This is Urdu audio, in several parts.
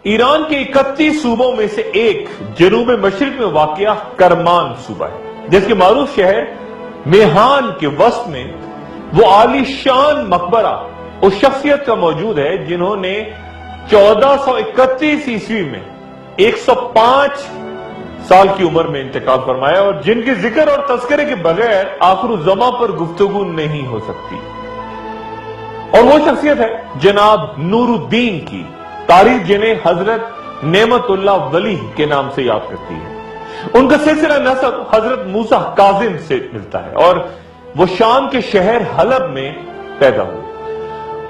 ایران کے 31 صوبوں میں سے ایک جنوب مشرق میں واقع کرمان صوبہ ہے، جس کے معروف شہر میہان کے وسط میں وہ عالی شان مقبرہ اس شخصیت کا موجود ہے جنہوں نے 1431 عیسوی میں 105 سال کی عمر میں انتقال فرمایا، اور جن کے ذکر اور تذکرے کے بغیر آخر الزماں پر گفتگو نہیں ہو سکتی، اور وہ شخصیت ہے جناب نور الدین کی، تاریخ جنہیں حضرت نعمت اللہ ولی کے نام سے یاد کرتی ہے۔ ان کا سلسلہ نسب حضرت موسیٰ کاظم سے ملتا ہے، اور وہ شام کے شہر حلب میں پیدا ہوئے۔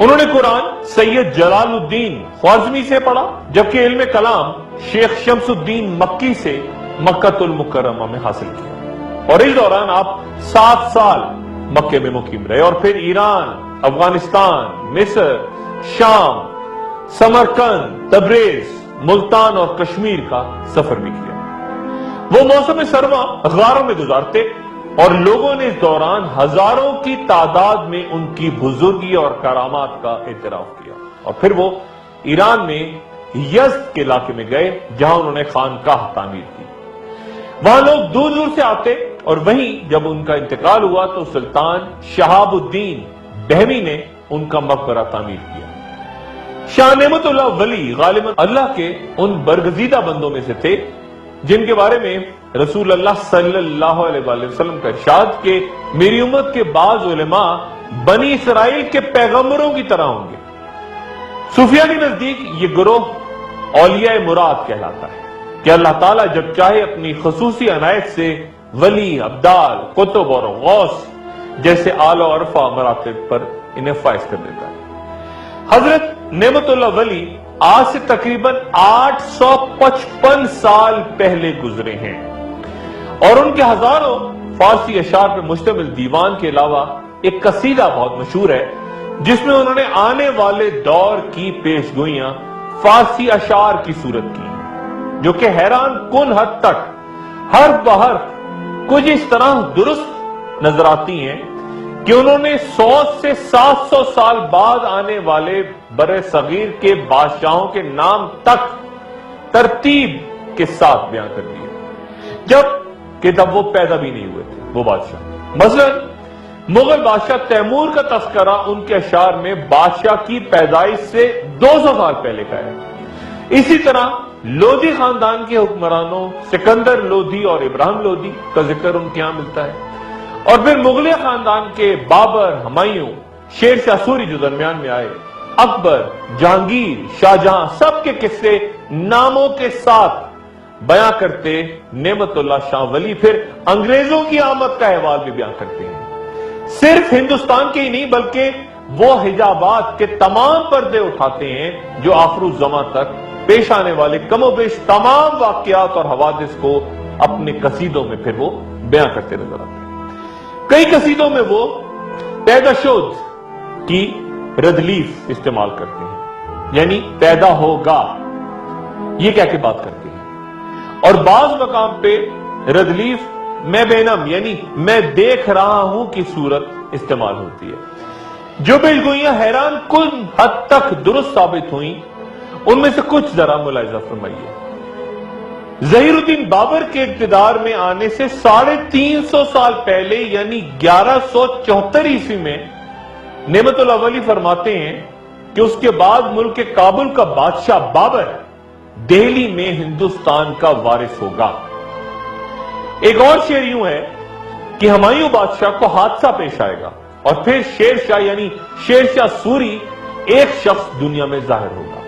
انہوں نے قرآن سید جلال الدین خوارزمی سے پڑھا، جبکہ علم کلام شیخ شمس الدین مکی سے مکہ المکرمہ میں حاصل کیا، اور اس دوران آپ 7 سال مکے میں مقیم رہے، اور پھر ایران، افغانستان، مصر، شام، سمرقند، تبریز، ملتان اور کشمیر کا سفر بھی کیا۔ وہ موسم سرما غاروں میں گزارتے، اور لوگوں نے اس دوران ہزاروں کی تعداد میں ان کی بزرگی اور کرامات کا اعتراف کیا، اور پھر وہ ایران میں یزد کے علاقے میں گئے، جہاں انہوں نے خانقاہ تعمیر کی۔ وہاں لوگ دور دور سے آتے، اور وہیں جب ان کا انتقال ہوا تو سلطان شہاب الدین بہمی نے ان کا مقبرہ تعمیر کیا۔ شاہ نعمت اللہ ولی غالباً اللہ کے ان برگزیدہ بندوں میں سے تھے جن کے بارے میں رسول اللہ صلی اللہ علیہ وآلہ وسلم کا ارشاد کہ میری امت کے بعض علماء بنی اسرائیل کے پیغمبروں کی طرح ہوں گے۔ صوفیہ کے نزدیک یہ گروہ اولیاء مراد کہلاتا ہے کہ اللہ تعالیٰ جب چاہے اپنی خصوصی عنایت سے ولی، ابدال، قطب اور غوث جیسے اعلیٰ و عرفہ مراتب پر انہیں فائز کر دیتا ہے۔ حضرت نعمت اللہ ولی آج سے تقریباً 855 سال پہلے گزرے ہیں، اور ان کے ہزاروں فارسی اشعار پر مشتمل دیوان کے علاوہ ایک قصیدہ بہت مشہور ہے جس میں انہوں نے آنے والے دور کی پیش گوئیاں فارسی اشعار کی صورت کی ہیں، جو کہ حیران کن حد تک حرف بحرف کچھ اس طرح درست نظر آتی ہیں کہ انہوں نے 100 سے 700 سال بعد آنے والے برِ صغیر کے بادشاہوں کے نام تک ترتیب کے ساتھ بیان کر دیے، جب وہ پیدا بھی نہیں ہوئے تھے وہ بادشاہ۔ مثلا مغل بادشاہ تیمور کا تذکرہ ان کے اشعار میں بادشاہ کی پیدائش سے 200 سال پہلے کا ہے۔ اسی طرح لودھی خاندان کے حکمرانوں سکندر لودھی اور ابراہیم لودھی کا ذکر ان کے یہاں ملتا ہے، اور پھر مغلیہ خاندان کے بابر، ہمایوں، شیر شاہ سوری جو درمیان میں آئے، اکبر، جہانگیر، شاہجہاں، سب کے قصے ناموں کے ساتھ بیان کرتے نعمت اللہ شاہ ولی پھر انگریزوں کی آمد کا احوال بھی بیان کرتے ہیں۔ صرف ہندوستان کے ہی نہیں بلکہ وہ حجابات کے تمام پردے اٹھاتے ہیں جو آخر الزماں تک پیش آنے والے کم و بیش تمام واقعات اور حوادث کو اپنے قصیدوں میں پھر وہ بیان کرتے نظر آتے ہیں۔ کئی قصیدوں میں وہ پیدا شد کی ردلیف استعمال کرتے ہیں، یعنی پیدا ہوگا یہ کہہ کے بات کرتے ہیں، اور بعض مقام پہ ردلیف میں بینم یعنی میں دیکھ رہا ہوں کی صورت استعمال ہوتی ہے۔ جو پیشگوئیاں حیران کن حد تک درست ثابت ہوئیں ان میں سے کچھ ذرا ملاحظہ فرمائیے۔ ظہیر الدین بابر کے اقتدار میں آنے سے 350 سال پہلے یعنی 1174 عیسوی میں نعمت اللہ ولی فرماتے ہیں کہ اس کے بعد ملک کابل کا بادشاہ بابر دہلی میں ہندوستان کا وارث ہوگا۔ ایک اور شعر یوں ہے کہ ہمایوں بادشاہ کو حادثہ پیش آئے گا، اور پھر شیر شاہ یعنی شیر شاہ سوری ایک شخص دنیا میں ظاہر ہوگا۔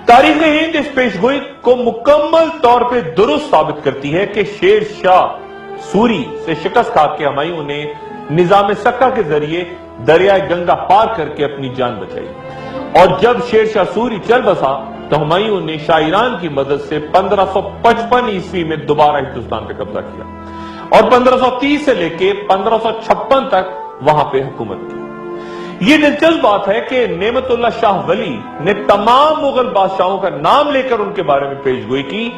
تاریخ ہند اس پیشگوئی کو مکمل طور پہ درست ثابت کرتی ہے کہ شیر شاہ سوری سے شکست کھا کے ہمایوں نے نظام سکہ کے ذریعے دریائے گنگا پار کر کے اپنی جان بچائی، اور جب شیر شاہ سوری چل بسا تو ہمایوں نے شاہ ایران کی مدد سے 1555 عیسوی میں دوبارہ ہندوستان پہ قبضہ کیا، اور 1530 سے لے کے 1556 تک وہاں پہ حکومت کی۔ یہ دلچسپ بات ہے کہ نعمت اللہ شاہ ولی نے تمام مغل بادشاہوں کا نام لے کر ان کے بارے میں پیشگوئی کی۔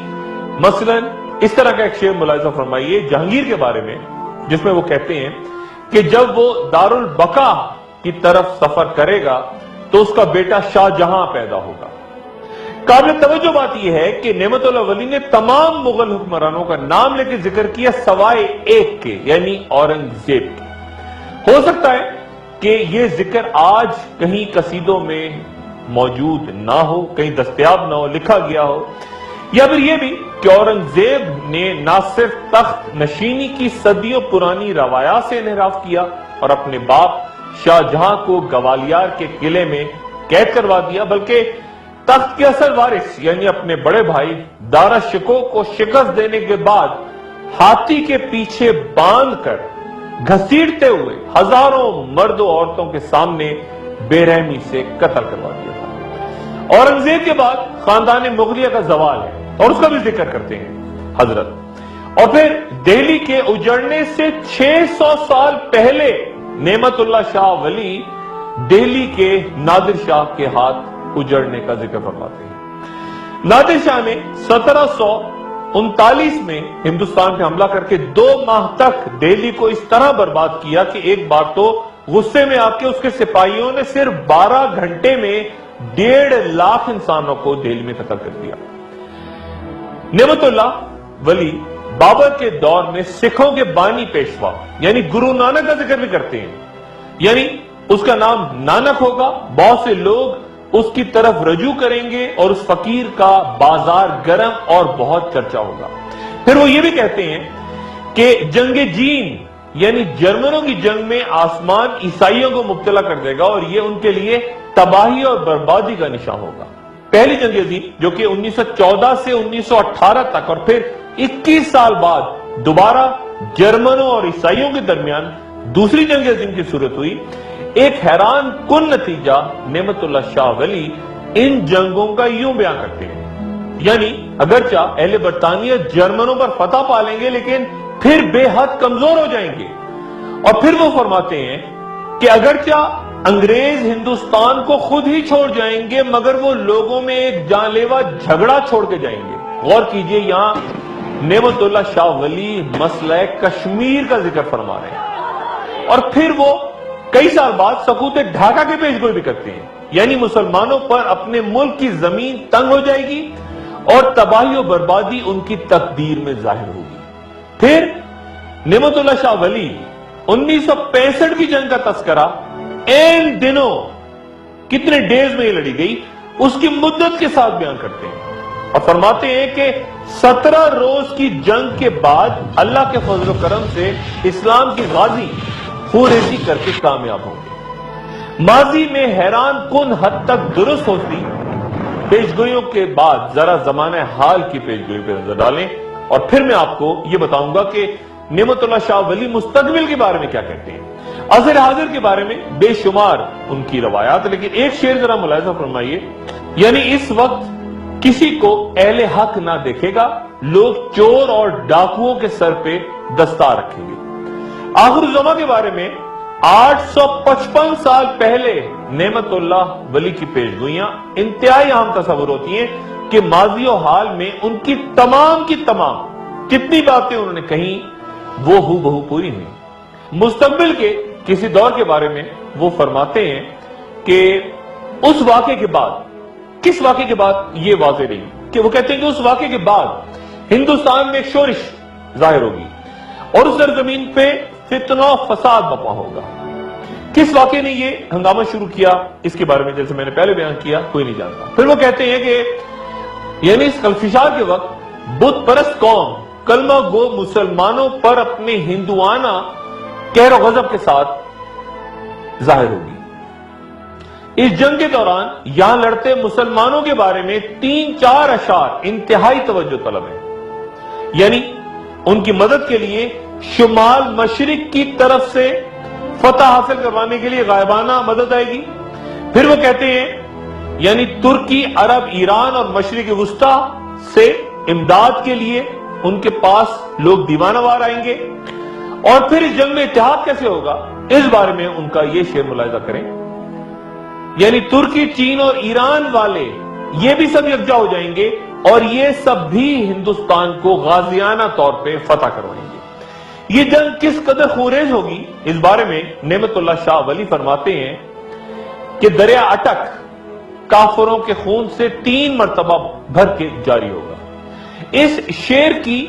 مثلا اس طرح کا ایک شعر ملاحظہ فرمائیے جہانگیر کے بارے میں، جس میں وہ کہتے ہیں کہ جب وہ دارالبقا کی طرف سفر کرے گا تو اس کا بیٹا شاہ جہاں پیدا ہوگا، قابل توجہ بات یہ ہے کہ نعمت اللہ ولی نے تمام مغل حکمرانوں کا نام لے کے ذکر کیا سوائے ایک کے، یعنی اورنگزیب کے۔ ہو سکتا ہے کہ یہ ذکر آج کہیں قصیدوں میں موجود نہ ہو، کہیں دستیاب نہ ہو، لکھا گیا ہو، یا پھر یہ بھی کہ اورنگزیب نے نہ صرف تخت نشینی کی صدیوں پرانی روایات سے انحراف کیا اور اپنے باپ شاہ جہاں کو گوالیار کے قلعے میں قید کروا دیا، بلکہ تخت کے اصل وارث یعنی اپنے بڑے بھائی دارا شکوہ کو شکست دینے کے بعد ہاتھی کے پیچھے باندھ کر گھسیٹتے ہوئے ہزاروں مرد و عورتوں کے سامنے بے رحمی سے قتل کروا دیا تھا۔ اورنگزیب کے بعد خاندان مغلیہ کا زوال ہے اور اس کا بھی ذکر کرتے ہیں حضرت، اور پھر دہلی کے اجڑنے سے 600 سال پہلے نعمت اللہ شاہ ولی دہلی کے نادر شاہ کے ہاتھ اجڑنے کا ذکر فرماتے ہیں۔ نادر شاہ نے 1739 میں ہندوستان پہ حملہ کر کے 2 ماہ تک دہلی کو اس طرح برباد کیا کہ ایک بار تو غصے میں آ کے اس کے سپاہیوں نے صرف 12 گھنٹے میں 1.5 لاکھ انسانوں کو دہلی میں قتل کر دیا۔ نعمت اللہ ولی بابر کے دور میں سکھوں کے بانی پیشوا یعنی گرو نانک کا ذکر بھی کرتے ہیں، یعنی اس کا نام نانک ہوگا، بہت سے لوگ اس کی طرف رجوع کریں گے اور اس فقیر کا بازار گرم اور بہت چرچا ہوگا۔ پھر وہ یہ بھی کہتے ہیں کہ جنگ جین یعنی جرمنوں کی جنگ میں آسمان عیسائیوں کو مبتلا کر دے گا اور یہ ان کے لیے تباہی اور بربادی کا نشان ہوگا۔ پہلی جنگ عظیم جو کہ 1914 سے 1918 تک اور پھر 21 سال بعد دوبارہ جرمنوں اور عیسائیوں کے درمیان دوسری جنگ عظیم کی صورت ہوئی، ایک حیران کن نتیجہ نعمت اللہ شاہ ولی ان جنگوں کا یوں بیان کرتے ہیں، یعنی اگرچہ اہل برطانیہ جرمنوں پر فتح پا لیں گے لیکن پھر بے حد کمزور ہو جائیں گے، اور پھر وہ فرماتے ہیں کہ اگرچہ انگریز ہندوستان کو خود ہی چھوڑ جائیں گے مگر وہ لوگوں میں ایک جان لیوا جھگڑا چھوڑ کے جائیں گے۔ غور کیجئے، یہاں نعمت اللہ شاہ ولی مسئلہ کشمیر کا ذکر فرما رہے ہیں، اور پھر وہ کئی سال بعد سقوط ڈھاکہ کے پیش گوئی بھی کرتے ہیں، یعنی مسلمانوں پر اپنے ملک کی زمین تنگ ہو جائے گی اور تباہی و بربادی ان کی تقدیر میں ظاہر ہوگی۔ پھر نعمت اللہ شاہ ولی 1965 کی جنگ کا تذکرہ این دنوں کتنے ڈیز میں یہ لڑی گئی اس کی مدت کے ساتھ بیان کرتے ہیں اور فرماتے ہیں کہ 17 روز کی جنگ کے بعد اللہ کے فضل و کرم سے اسلام کی غازی خوریزی کر کے کامیاب ہوں گے۔ ماضی میں حیران کن حد تک درست ہوتی پیشگوئیوں کے بعد ذرا زمانہ حال کی پیشگوئی پہ نظر ڈالیں اور پھر میں آپ کو یہ بتاؤں گا کہ نعمت اللہ شاہ ولی مستقبل کے بارے میں کیا کہتے ہیں، عصر حاضر کے بارے میں بے شمار ان کی روایات، لیکن ایک شعر ذرا ملاحظہ فرمائیے، یعنی اس وقت کسی کو اہل حق نہ دیکھے گا، لوگ چور اور ڈاکوؤں کے سر پہ دستار رکھیں گے۔ آخر الزماں کے بارے میں 855 سال پہلے نعمت اللہ ولی کی پیشگوئیاں انتہائی اہم تصور ہوتی ہیں کہ ماضی و حال میں ان کی تمام جتنی باتیں انہوں نے کہیں وہ ہو بہو پوری ہوئی۔ مستقبل کے کسی دور کے بارے میں وہ فرماتے ہیں کہ اس واقعے کے بعد، کس واقعے کے بعد یہ واضح نہیں کہ وہ کہتے ہیں کہ اس واقعے کے بعد ہندوستان میں ایک شورش ظاہر ہوگی اور اس سرزمین پہ فتنہ و فساد بپا ہوگا۔ کس واقعے نے یہ ہنگامہ شروع کیا اس کے بارے میں جیسے میں نے پہلے بیان کیا کوئی نہیں جانتا۔ پھر وہ کہتے ہیں کہ یعنی اس کلفشار کے وقت بت پرست قوم کلمہ گو مسلمانوں پر اپنے ہندوانہ قہر و غضب کے ساتھ ظاہر ہوگی۔ اس جنگ کے دوران یہاں لڑتے مسلمانوں کے بارے میں 3-4 اشعار انتہائی توجہ طلب ہیں، یعنی ان کی مدد کے لیے شمال مشرق کی طرف سے فتح حاصل کروانے کے لیے غائبانہ مدد آئے گی۔ پھر وہ کہتے ہیں یعنی ترکی، عرب، ایران اور مشرق وسطی سے امداد کے لیے ان کے پاس لوگ دیوانہ وار آئیں گے، اور پھر اس جنگ میں اتحاد کیسے ہوگا اس بارے میں ان کا یہ شعر ملاحظہ کریں، یعنی ترکی، چین اور ایران والے یہ بھی سب یکجا ہو جائیں گے اور یہ سب بھی ہندوستان کو غازیانہ طور پہ فتح کروائیں گے۔ یہ جنگ کس قدر خونریز ہوگی اس بارے میں نعمت اللہ شاہ ولی فرماتے ہیں کہ دریا اٹک کافروں کے خون سے 3 مرتبہ بھر کے جاری ہوگا۔ اس شعر کی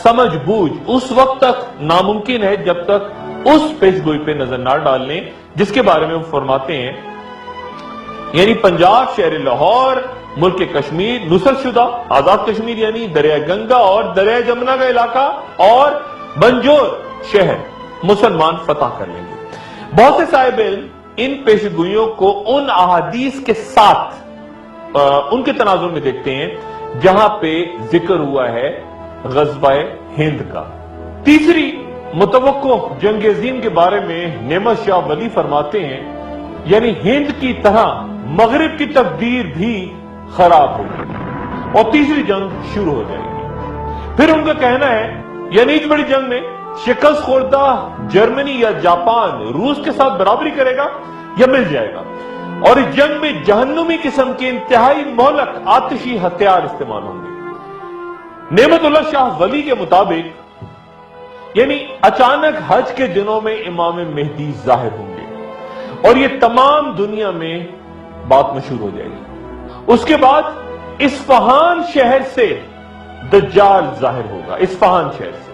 سمجھ بوجھ اس وقت تک ناممکن ہے جب تک اس پیش گوئی پہ نظر نہ ڈال لیں جس کے بارے میں وہ فرماتے ہیں، یعنی پنجاب، شہر لاہور، ملک کشمیر نصرت شدہ آزاد کشمیر یعنی دریائے گنگا اور دریائے جمنا کا علاقہ اور بنجور شہر مسلمان فتح کر لیں گے۔ بہت سے صاحب علم ان پیش گوئیوں کو ان احادیث کے ساتھ ان کے تناظر میں دیکھتے ہیں جہاں پہ ذکر ہوا ہے غزوہ ہند کا۔ تیسری متوقع جنگ عظیم کے بارے میں نعمت شاہ ولی فرماتے ہیں، یعنی ہند کی طرح مغرب کی تقدیر بھی خراب ہوگی اور تیسری جنگ شروع ہو جائے گی۔ پھر ان کا کہنا ہے، یعنی اس بڑی جنگ میں شکست خوردہ جرمنی یا جاپان روس کے ساتھ برابری کرے گا یا مل جائے گا، اور اس جنگ میں جہنمی قسم کے انتہائی مہلک آتشی ہتھیار استعمال ہوں گے۔ نعمت اللہ شاہ ولی کے مطابق یعنی اچانک حج کے دنوں میں امام مہدی ظاہر ہوں گے اور یہ تمام دنیا میں بات مشہور ہو جائے گی۔ اس کے بعد اصفہان شہر سے دجال ظاہر ہوگا، اصفہان شہر سے،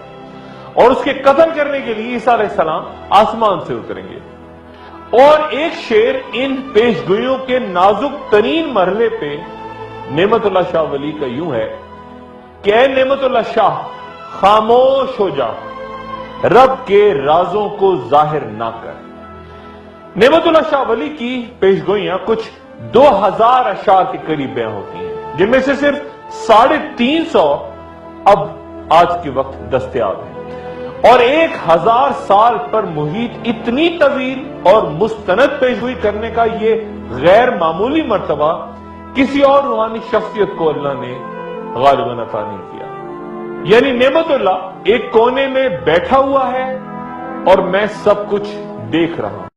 اور اس کے قتل کرنے کے لیے عیسیٰ علیہ السلام آسمان سے اتریں گے۔ اور ایک شعر ان پیش گوئیوں کے نازک ترین مرحلے پہ نعمت اللہ شاہ ولی کا یوں ہے کہ اے نعمت اللہ شاہ خاموش ہو جا، رب کے رازوں کو ظاہر نہ کر۔ نعمت اللہ شاہ ولی کی پیش گوئیاں کچھ 2000 اشعار کے قریب بیان ہوتی ہیں، جن میں سے صرف 350 اب آج کے وقت دستیاب ہیں، اور 1000 سال پر محیط اتنی طویل اور مستند پیش گوئی کرنے کا یہ غیر معمولی مرتبہ کسی اور روحانی شخصیت کو اللہ نے غالباً عطا نہیں کیا۔ یعنی نعمت اللہ ایک کونے میں بیٹھا ہوا ہے اور میں سب کچھ دیکھ رہا ہوں۔